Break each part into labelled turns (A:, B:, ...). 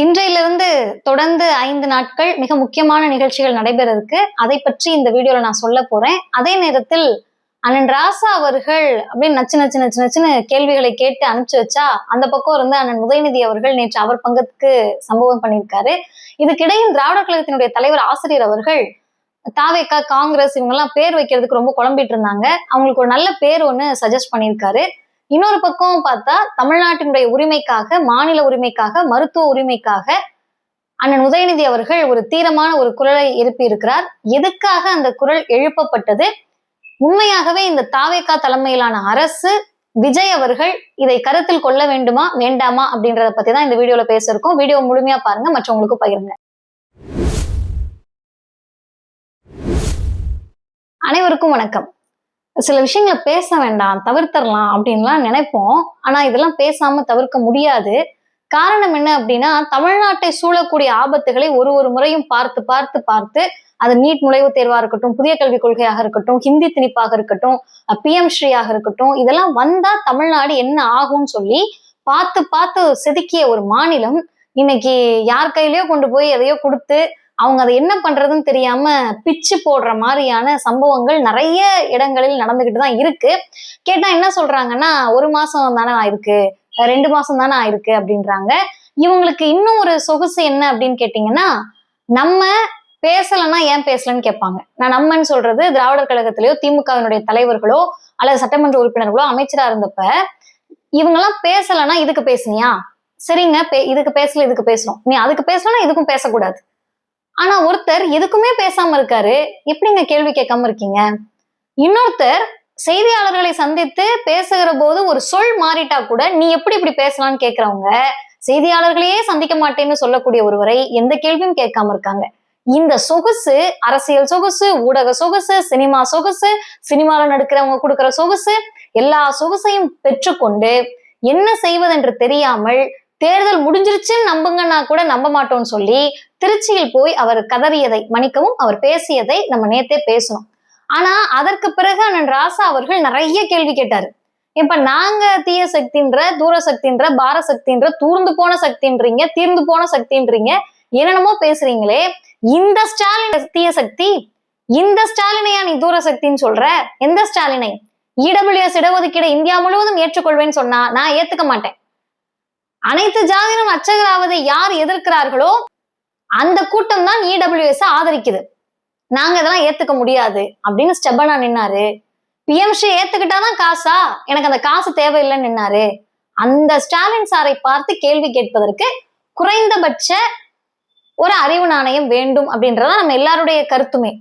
A: இன்றையிலிருந்து தொடர்ந்து 5 நாட்கள் மிக முக்கியமான நிகழ்ச்சிகள் நடைபெற இருக்கு. அதை பற்றி இந்த வீடியோல நான் சொல்ல போறேன். அதே நேரத்தில் அண்ணன் ராசா அவர்கள் அப்படின்னு நச்சுன்னு கேள்விகளை கேட்டு அனுப்பிச்சு வச்சா, அந்த பக்கம் இருந்து அண்ணன் உதயநிதி அவர்கள் நேற்று அவர் பங்கத்துக்கு சம்பவம் பண்ணியிருக்காரு. இதுக்கிடையில் திராவிடர் கழகத்தினுடைய தலைவர் ஆசிரியர் அவர்கள் தாவேகா, காங்கிரஸ் இவங்கெல்லாம் பேர் வைக்கிறதுக்கு ரொம்ப குழம்பிட்டு இருந்தாங்க. அவங்களுக்கு ஒரு நல்ல பேர் ஒண்ணு சஜஸ்ட் பண்ணியிருக்காரு. இன்னொரு பக்கம் பார்த்தா தமிழ்நாட்டினுடைய உரிமைக்காக, மாநில உரிமைக்காக, மருத்துவ உரிமைக்காக அண்ணன் உதயநிதி அவர்கள் ஒரு தீரமான ஒரு குரலை எழுப்பி இருக்கிறார். எதுக்காக அந்த குரல் எழுப்பப்பட்டது? உண்மையாகவே இந்த தாவேகா தலைமையிலான அரசு, விஜய் அவர்கள் இதை கருத்தில் கொள்ள வேண்டுமா வேண்டாமா அப்படின்றத பத்தி தான் இந்த வீடியோல பேச இருக்கோம். வீடியோ முழுமையா பாருங்க, மற்றவங்களுக்கு பகிருங்க. அனைவருக்கும் வணக்கம். சில விஷயங்களை பேச வேண்டாம், தவிர்த்தரலாம் அப்படின்லாம் நினைப்போம். ஆனா இதெல்லாம் பேசாம தவிர்க்க முடியாது. காரணம் என்ன அப்படின்னா, தமிழ்நாட்டை சூழக்கூடிய ஆபத்துகளை ஒரு முறையும் பார்த்து அது நீட் நுழைவுத் தேர்வா இருக்கட்டும், புதிய கல்விக் கொள்கையாக இருக்கட்டும், ஹிந்தி திணிப்பாக இருக்கட்டும், PM ஸ்ரீயாக இருக்கட்டும், இதெல்லாம் வந்தா தமிழ்நாடு என்ன ஆகும்னு சொல்லி பார்த்து செதுக்கிய ஒரு மாநிலம் இன்னைக்கு யார் கையிலயோ கொண்டு போய் எதையோ கொடுத்து அவங்க அதை என்ன பண்றதுன்னு தெரியாம பிச்சு போடுற மாதிரியான சம்பவங்கள் நிறைய இடங்களில் நடந்துகிட்டு தான் இருக்கு. கேட்டா என்ன சொல்றாங்கன்னா, 1 மாசம் தானே ஆயிருக்கு, 2 மாசம் தானே ஆயிருக்கு அப்படின்றாங்க. இவங்களுக்கு இன்னும் ஒரு சொகுசு என்ன அப்படின்னு கேட்டீங்கன்னா, நம்ம பேசலன்னா ஏன் பேசலன்னு கேட்பாங்க. நான் நம்மன்னு சொல்றது திராவிடர் கழகத்திலேயோ திமுகவினுடைய தலைவர்களோ அல்லது சட்டமன்ற உறுப்பினர்களோ அமைச்சரா இருந்தப்ப இவங்கெல்லாம் பேசலன்னா இதுக்கு பேசுனியா, சரிங்க இதுக்கு பேசல இதுக்கு பேசணும், நீ அதுக்கு பேசலன்னா இதுக்கும் பேசக்கூடாது. ஆனா ஒருத்தர் எதுக்குமே பேசாம இருக்காரு, எப்படிங்க கேள்வி கேட்காம இருக்கீங்க? இன்னொருத்தர் செய்தியாளர்களை சந்தித்து பேசுகிற போது ஒரு சொல் மாறிட்டா கூட நீ எப்படி இப்படி பேசலாம்னு கேட்கிறவங்க, செய்தியாளர்களையே சந்திக்க மாட்டேன்னு சொல்லக்கூடிய ஒருவரை எந்த கேள்வியும் கேட்காம இருக்காங்க. இந்த சொகுசு, அரசியல் சொகுசு, ஊடக சொகுசு, சினிமா சொகுசு, சினிமாவில் நடிக்கிறவங்க கொடுக்கிற சொகுசு, எல்லா சொகுசையும் பெற்றுக்கொண்டு என்ன செய்வதென்று தெரியாமல் தேர்தல் முடிஞ்சிருச்சுன்னு நம்புங்கன்னா கூட நம்ப மாட்டோம்னு சொல்லி திருச்சியில் போய் அவர் கதறியதை, மன்னிக்கவும் அவர் பேசியதை நம்ம நேத்தே பேசணும். ஆனா அதற்கு பிறகு அண்ணன் ராசா அவர்கள் நிறைய கேள்வி கேட்டாரு. இப்ப நாங்க தீய சக்தின்ற, தூர சக்தின்ற, பார சக்தின்ற, தூர்ந்து போன சக்தின்றீங்க, தீர்ந்து போன சக்தின்றீங்க, என்னென்னமோ பேசுறீங்களே, இந்த ஸ்டாலின் தீய சக்தி, இந்த ஸ்டாலினையா நீ தூர சக்தின்னு சொல்ற? எந்த ஸ்டாலினை? EWS இடஒதுக்கீடு இந்தியா முழுவதும் ஏற்றுக்கொள்வேன்னு சொன்னா நான் ஏத்துக்க மாட்டேன். அனைத்து ஜாதியிலும் அர்ச்சகராவதை யார் எதிர்க்கிறார்களோ அந்த கூட்டம் தான் EWS ஆதரிக்குது, நாங்க இதெல்லாம் ஏத்துக்க முடியாது அப்படின்னு ஸ்டெபனா நின்னாரு. PM ஸ்ரீ ஏத்துக்கிட்டாதான் காசா, எனக்கு அந்த காசு தேவையில்லைன்னு நின்னாரு. அந்த ஸ்டாலின் சாரை பார்த்து கேள்வி கேட்பதற்கு குறைந்தபட்ச ஒரு அறிவு நாணயம் வேண்டும் அப்படின்றதான் நம்ம எல்லாருடைய கருத்துமே.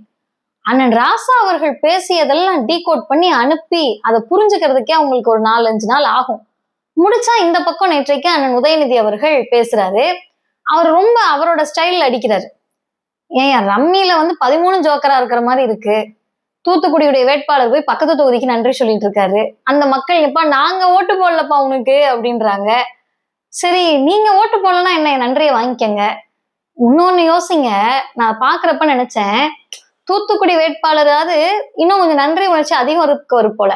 A: அண்ணன் ராசா அவர்கள் பேசியதெல்லாம் டீகோட் பண்ணி அனுப்பி அதை புரிஞ்சுக்கிறதுக்கே அவங்களுக்கு ஒரு 4-5 நாள் ஆகும். முடிச்சா இந்த பக்கம் நேற்றைக்கு அண்ணன் உதயநிதி அவர்கள் பேசுறாரு. அவர் ரொம்ப அவரோட ஸ்டைல் அடிக்கிறாரு. ஏன் ரம்மியில 13 ஜோக்கரா இருக்கிற மாதிரி இருக்கு, தூத்துக்குடியுடைய வேட்பாளர் போய் பக்கத்து தொகுதிக்கு நன்றி சொல்லிட்டு இருக்காரு. அந்த மக்கள் எப்பா நாங்க ஓட்டு போடலப்பா உனக்கு அப்படின்றாங்க. சரி நீங்க ஓட்டு போடலன்னா என்ன, நன்றியை வாங்கிக்கங்க. இன்னொன்னு யோசிங்க, நான் பாக்குறப்ப நினைச்சேன் தூத்துக்குடி வேட்பாளராவது இன்னும் கொஞ்சம் நன்றி உணர்ச்சி அதிகம் இருக்கவர் போல.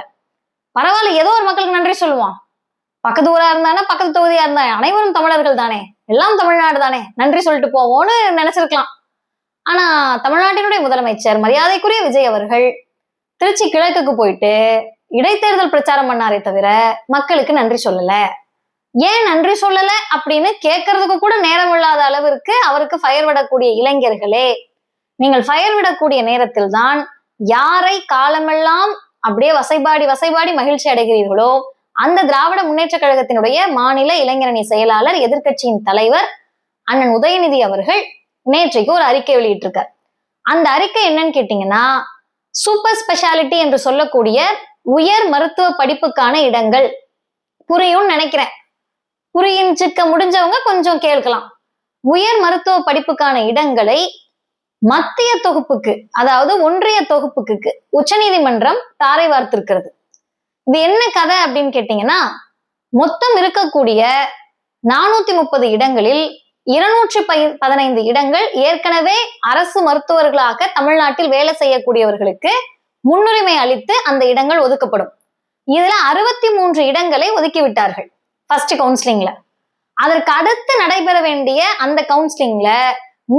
A: பரவாயில்ல, ஏதோ ஒரு மக்களுக்கு நன்றி சொல்லுவான். பக்கத்து ஊரா இருந்தானே, பக்கத்து தொகுதியா இருந்தானே, அனைவரும் தமிழர்கள் தானே, எல்லாம் தமிழ்நாடு தானே, நன்றி சொல்லிட்டு போவோம்னு நினைச்சிருக்கலாம். ஆனா தமிழ்நாட்டினுடைய முதலமைச்சர் மரியாதைக்குரிய விஜய் அவர்கள் திருச்சி கிழக்குக்கு போயிட்டு இடைத்தேர்தல் பிரச்சாரம் பண்ணாரே தவிர மக்களுக்கு நன்றி சொல்லல. ஏன் நன்றி சொல்லல அப்படின்னு கேட்கறதுக்கு கூட நேரம் இல்லாத அளவிற்கு அவருக்கு ஃபயர் விடக்கூடிய இளைஞர்களே, நீங்கள் ஃபயர் விடக்கூடிய நேரத்தில் தான் யாரை காலமெல்லாம் அப்படியே வசைபாடி மகிழ்ச்சி அடைகிறீர்களோ அந்த திராவிட முன்னேற்ற கழகத்தினுடைய மாநில இளைஞரணி செயலாளர், எதிர்கட்சியின் தலைவர் அண்ணன் உதயநிதி அவர்கள் நேற்றைக்கு ஒரு அறிக்கை வெளியிட்டிருக்கார். அந்த அறிக்கை என்னன்னு கேட்டீங்கன்னா, சூப்பர் ஸ்பெஷாலிட்டி என்று சொல்லக்கூடிய உயர் மருத்துவ படிப்புக்கான இடங்கள், புரியும்னு நினைக்கிறேன், புரிஞ்சுக்க முடிஞ்சவங்க கொஞ்சம் கேட்கலாம். உயர் மருத்துவ படிப்புக்கான இடங்களை மத்திய தொகுப்புக்கு, அதாவது ஒன்றிய தொகுப்புக்கு உச்சநீதிமன்றம் தாரை வார்த்திருக்கிறது. இது என்ன கதை அப்படின்னு கேட்டீங்கன்னா, மொத்தம் இருக்கக்கூடிய 430 இடங்களில் 215 இடங்கள் ஏற்கனவே அரசு மருத்துவர்களாக தமிழ்நாட்டில் வேலை செய்யக்கூடியவர்களுக்கு முன்னுரிமை அளித்து அந்த இடங்கள் ஒதுக்கப்படும். இதுல 63 இடங்களை ஒதுக்கி விட்டார்கள் ஃபர்ஸ்ட் கவுன்சிலிங்ல. அதற்கு அடுத்து நடைபெற வேண்டிய அந்த கவுன்சிலிங்ல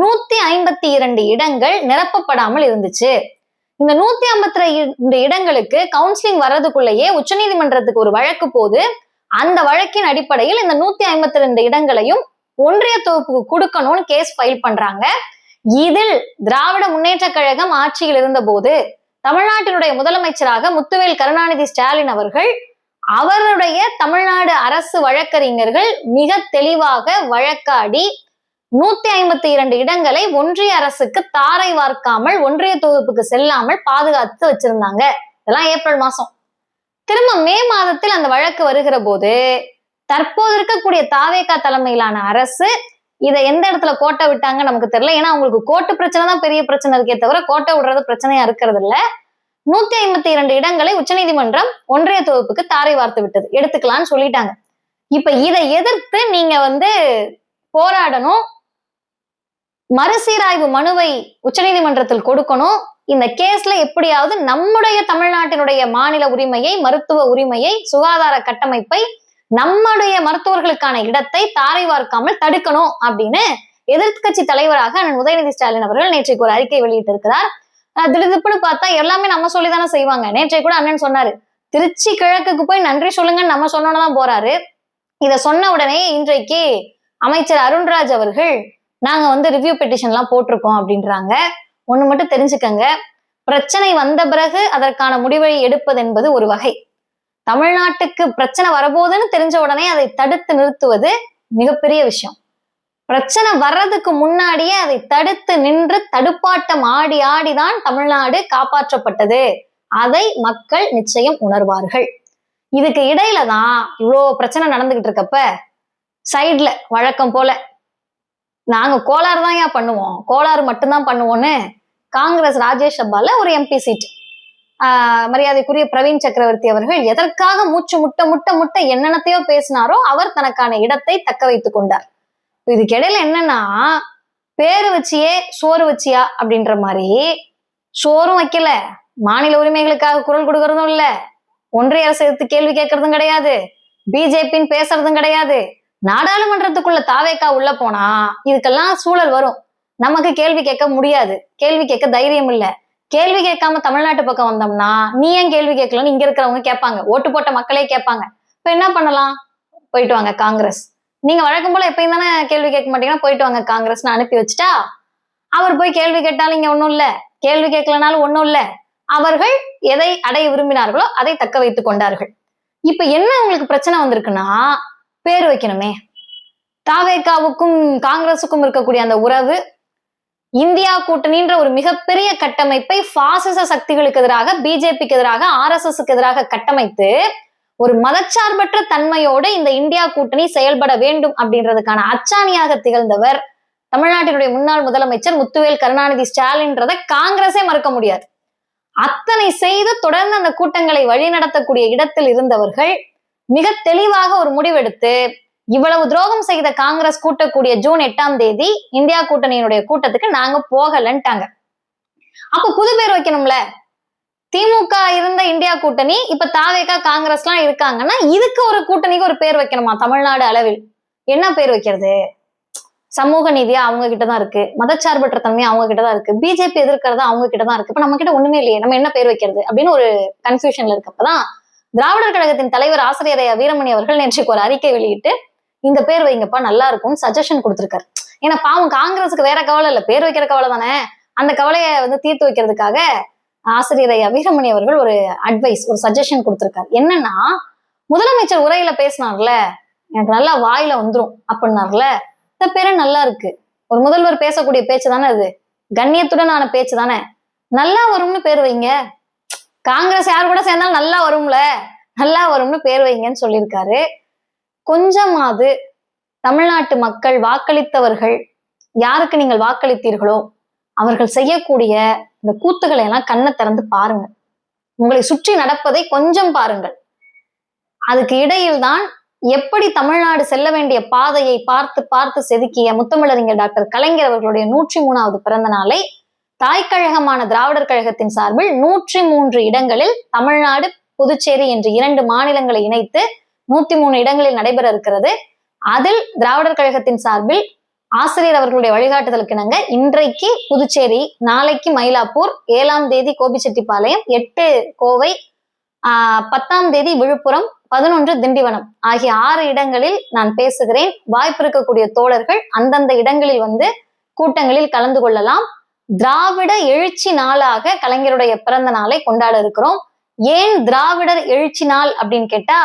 A: 152 இடங்கள் நிரப்பப்படாமல் இருந்துச்சு. இந்த 152 இடங்களுக்கு கவுன்சிலிங் வர்றதுக்குள்ளேயே உச்சநீதிமன்றத்துக்கு ஒரு வழக்கு போது அந்த வழக்கின் அடிப்படையில் இந்த 152 இடங்களையும் ஒன்றிய தொகுப்புக்கு கொடுக்கணும்னு கேஸ் ஃபைல் பண்றாங்க. இதில் திராவிட முன்னேற்ற கழகம் ஆட்சியில் இருந்த போது தமிழ்நாட்டினுடைய முதலமைச்சராக முத்துவேல் கருணாநிதி ஸ்டாலின் அவர்கள் அவருடைய தமிழ்நாடு அரசு வழக்கறிஞர்கள் மிக தெளிவாக வழக்காடி 152 இடங்களை ஒன்றிய அரசுக்கு தாரை வார்க்காமல் ஒன்றிய தொகுப்புக்கு செல்லாமல் பாதுகாத்து வச்சிருந்தாங்க. இதெல்லாம் ஏப்ரல் மாசம். திரும்ப மே மாதத்தில் அந்த வழக்கு வருகிற போது தற்போது இருக்கக்கூடிய தாவேகா தலைமையிலான அரசு இதை எந்த இடத்துல கோட்டை விட்டாங்க நமக்கு தெரியல. ஏன்னா அவங்களுக்கு கோட்டு பிரச்சனை தான் பெரிய பிரச்சனை இருக்கே தவிர கோட்டை விடுறது பிரச்சனையா இருக்கிறது இல்ல. 152 இடங்களை உச்சநீதிமன்றம் ஒன்றிய தொகுப்புக்கு தாரை வார்த்து விட்டது, எடுத்துக்கலாம்னு சொல்லிட்டாங்க. இப்ப இதை எதிர்த்து நீங்க போராடணும், மறுசீராய்வு மனுவை உச்சநீதிமன்றத்தில் கொடுக்கணும். இந்த கேஸ்ல எப்படியாவது நம்முடைய தமிழ்நாட்டினுடைய மாநில உரிமையை, மருத்துவ உரிமையை, சுகாதார கட்டமைப்பை, நம்முடைய மருத்துவர்களுக்கான இடத்தை தாரை வார்க்காமல் தடுக்கணும் அப்படின்னு எதிர்கட்சி தலைவராக அண்ணன் உதயநிதி ஸ்டாலின் அவர்கள் நேற்றைக்கு ஒரு அறிக்கை வெளியிட்டு இருக்கிறார். திடுதிப்புன்னு பார்த்தா எல்லாமே நம்ம சொல்லிதானே செய்வாங்க. நேற்றை கூட அண்ணன் சொன்னாரு, திருச்சி கிழக்குக்கு போய் நன்றி சொல்லுங்கன்னு நம்ம சொன்னோன்னு போறாரு. இதை சொன்ன உடனே இன்றைக்கு அமைச்சர் அருண்ராஜ் அவர்கள் நாங்க ரிவ்யூ பெட்டிஷன் எல்லாம் போட்டிருக்கோம் அப்படின்றாங்க. ஒண்ணு மட்டும் தெரிஞ்சுக்கங்க, பிரச்சனை வந்த பிறகு அதற்கான முடிவை எடுப்பது என்பது ஒரு வகை. தமிழ்நாட்டுக்கு பிரச்சனை வரபோதுன்னு தெரிஞ்ச உடனே அதை தடுத்து நிறுத்துவது மிகப்பெரிய விஷயம். பிரச்சனை வர்றதுக்கு முன்னாடியே அதை தடுத்து நின்று தடுப்பாட்டம் ஆடி ஆடிதான் தமிழ்நாடு காப்பாற்றப்பட்டது. அதை மக்கள் நிச்சயம் உணர்வார்கள். இதுக்கு இடையில தான் இவ்வளோ பிரச்சனை நடந்துகிட்டு இருக்கப்ப சைட்ல வழக்கம் போல நாங்க கோளாறு தான் பண்ணுவோம், கோளாறு மட்டும்தான் பண்ணுவோம்னு காங்கிரஸ் ராஜ்யசபால ஒரு எம்பி சீட் மரியாதைக்குரிய பிரவீன் சக்கரவர்த்தி அவர்கள் எதற்காக மூச்சு முட்ட முட்ட முட்ட என்னென்னத்தையோ பேசினாரோ அவர் தனக்கான இடத்தை தக்க வைத்துக் கொண்டார். இதுக்கு இடையில என்னன்னா, பேரு வச்சியே சோறு வச்சியா அப்படின்ற மாதிரி சோறும் வைக்கல, மாநில உரிமைகளுக்காக குரல் கொடுக்கறதும் இல்ல, ஒன்றிய அரசு எடுத்து கேள்வி கேட்கறதும் கிடையாது, பிஜேபின்னு பேசுறதும் கிடையாது. நாடாளுமன்றத்துக்குள்ள தாவேக்கா உள்ள போனா இதுக்கெல்லாம் சூழல் வரும். நமக்கு கேள்வி கேட்க முடியாது, கேள்வி கேட்க தைரியம் இல்ல. கேள்வி கேட்காம தமிழ்நாட்டு பக்கம் வந்தோம்னா நீ ஏன் கேள்வி கேட்கலன்னு இங்க இருக்கிறவங்க கேட்பாங்க, ஓட்டு போட்ட மக்களே கேட்பாங்க. இப்ப என்ன பண்ணலாம், போயிட்டு வாங்க காங்கிரஸ், நீங்க வழக்கம் போல எப்பயும் தானே கேள்வி கேட்க மாட்டீங்கன்னா போயிட்டு வாங்க காங்கிரஸ்னு அனுப்பி வச்சுட்டா அவர் போய் கேள்வி கேட்டாலும் இங்க ஒண்ணும் இல்ல, கேள்வி கேட்கலனாலும் ஒண்ணும் இல்ல. அவர்கள் எதை அடைய விரும்பினார்களோ அதை தக்க வைத்துக் கொண்டார்கள். இப்ப என்ன உங்களுக்கு பிரச்சனை வந்திருக்குன்னா, பேரு வைக்கணுமே. தாவேகாவுக்கும் காங்கிரசுக்கும் இருக்கக்கூடிய அந்த உறவு, இந்தியா கூட்டணின்ற ஒரு மிகப்பெரிய கட்டமைப்பை பாசிச சக்திகளுக்கு எதிராக, பிஜேபிக்கு எதிராக, RSSக்கு எதிராக கட்டமைத்து ஒரு மதச்சார்பற்ற தன்மையோடு இந்த இந்தியா கூட்டணி செயல்பட வேண்டும் அப்படின்றதுக்கான அச்சாணியாக திகழ்ந்தவர் தமிழ்நாட்டினுடைய முன்னாள் முதலமைச்சர் முத்துவேல் கருணாநிதி ஸ்டாலின்றதை காங்கிரஸே மறுக்க முடியாது. அத்தனை செய்து தொடர்ந்து அந்த கூட்டங்களை வழிநடத்தக்கூடிய இடத்தில் இருந்தவர்கள் மிக தெளிவாக ஒரு முடிவெடுத்து இவ்வளவு துரோகம் செய்த காங்கிரஸ் கூட்டக்கூடிய ஜூன் 8ஆம் தேதி இந்தியா கூட்டணியினுடைய கூட்டத்துக்கு நாங்க போகலன்ட்டாங்க. அப்ப புது பேர் வைக்கணும்ல. திமுக இருந்த இந்தியா கூட்டணி, இப்ப தாவேகா காங்கிரஸ் எல்லாம் இருக்காங்கன்னா இதுக்கு ஒரு கூட்டணிக்கு ஒரு பேர் வைக்கணுமா? தமிழ்நாடு அளவில் என்ன பேர் வைக்கிறது? சமூக நீதியா அவங்க கிட்டதான் இருக்கு, மதச்சார்பற்ற தன்மையா அவங்க கிட்டதான் இருக்கு, பிஜேபி எதிர்க்கிறதா அவங்க கிட்டதான் இருக்கு. இப்ப நம்ம கிட்ட ஒண்ணுமே இல்லையே, நம்ம என்ன பேர் வைக்கிறது அப்படின்னு ஒரு கன்ஃபியூஷன்ல இருக்கப்பதான் திராவிடர் கழகத்தின் தலைவர் ஆசிரியர் ஐயா வீரமணி அவர்கள் நேற்றுக்கு ஒரு அறிக்கை வெளியிட்டு இந்த பேர் வைங்கப்பா நல்லா இருக்கும்னு சஜஷன் கொடுத்திருக்காரு. ஏன்னா பாவம் காங்கிரஸுக்கு வேற கவலை இல்ல, பேர் வைக்கிற கவலை தானே. அந்த கவலையை தீர்த்து வைக்கிறதுக்காக ஆசிரியர் ஐயா வீரமணி அவர்கள் ஒரு அட்வைஸ், ஒரு சஜஷன் கொடுத்திருக்காரு. என்னன்னா, முதலமைச்சர் உரையில பேசினார்ல, எனக்கு நல்லா வாயில வந்துரும் அப்படின்னார்ல, இந்த பேரு நல்லா இருக்கு, ஒரு முதல்வர் பேசக்கூடிய பேச்சு தானே அது, கண்ணியத்துடனான பேச்சு தானே, நல்லா வரும்னு பேர் வைங்க. காங்கிரஸ் யாரு கூட சேர்ந்தாலும் நல்லா வரும்ல, நல்லா வரும்னு பேர் வைங்கன்னு சொல்லியிருக்காரு. கொஞ்சமாவது தமிழ்நாட்டு மக்கள், வாக்களித்தவர்கள், யாருக்கு நீங்கள் வாக்களித்தீர்களோ அவர்கள் செய்யக்கூடிய இந்த கூத்துக்களை எல்லாம் கண்ணை திறந்து பாருங்க. உங்களை சுற்றி நடப்பதை கொஞ்சம் பாருங்கள். அதுக்கு இடையில் தான் எப்படி தமிழ்நாடு செல்ல வேண்டிய பாதையை பார்த்து பார்த்து செதுக்கிய முத்தமிழறிஞர் டாக்டர் கலைஞர் அவர்களுடைய 103வது பிறந்த நாளை தாய்க்கழகமான திராவிடர் கழகத்தின் சார்பில் 103 இடங்களில் தமிழ்நாடு, புதுச்சேரி என்று 2 மாநிலங்களை இணைத்து 103 இடங்களில் நடைபெற இருக்கிறது. அதில் திராவிடர் கழகத்தின் சார்பில் ஆசிரியர் அவர்களுடைய வழிகாட்டுதலுக்கு இணங்க இன்றைக்கு புதுச்சேரி, நாளைக்கு மயிலாப்பூர், 7ஆம் தேதி கோபிச்செட்டிப்பாளையம், 8 கோவை, 10ஆம் தேதி விழுப்புரம், 11 திண்டிவனம் ஆகிய 6 இடங்களில் நான் பேசுகிறேன். வாய்ப்பு இருக்கக்கூடிய தோழர்கள் அந்தந்த இடங்களில் வந்து கூட்டங்களில் கலந்து கொள்ளலாம். திராவிட எழுச்சி நாளாக கலைஞருடைய பிறந்த நாளை கொண்டாட இருக்கிறோம். ஏன் திராவிடர் எழுச்சி நாள் அப்படின்னு கேட்டா,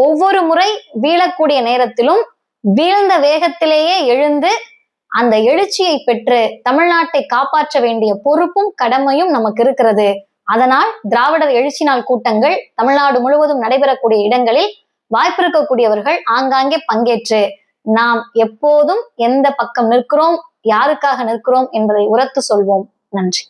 A: ஒவ்வொரு முறை வீழக்கூடிய நேரத்திலும் வீழ்ந்த வேகத்திலேயே எழுந்து அந்த எழுச்சியை பெற்று தமிழ்நாட்டை காப்பாற்ற வேண்டிய பொறுப்பும் கடமையும் நமக்கு இருக்கிறது. அதனால் திராவிடர் எழுச்சி நாள் கூட்டங்கள் தமிழ்நாடு முழுவதும் நடைபெறக்கூடிய இடங்களில் வாய்ப்பு இருக்கக்கூடியவர்கள் ஆங்காங்கே பங்கேற்று நாம் எப்போதும் எந்த பக்கம் நிற்கிறோம், யாருக்காக நிற்கிறோம் என்பதை உரத்து சொல்வோம். நன்றி.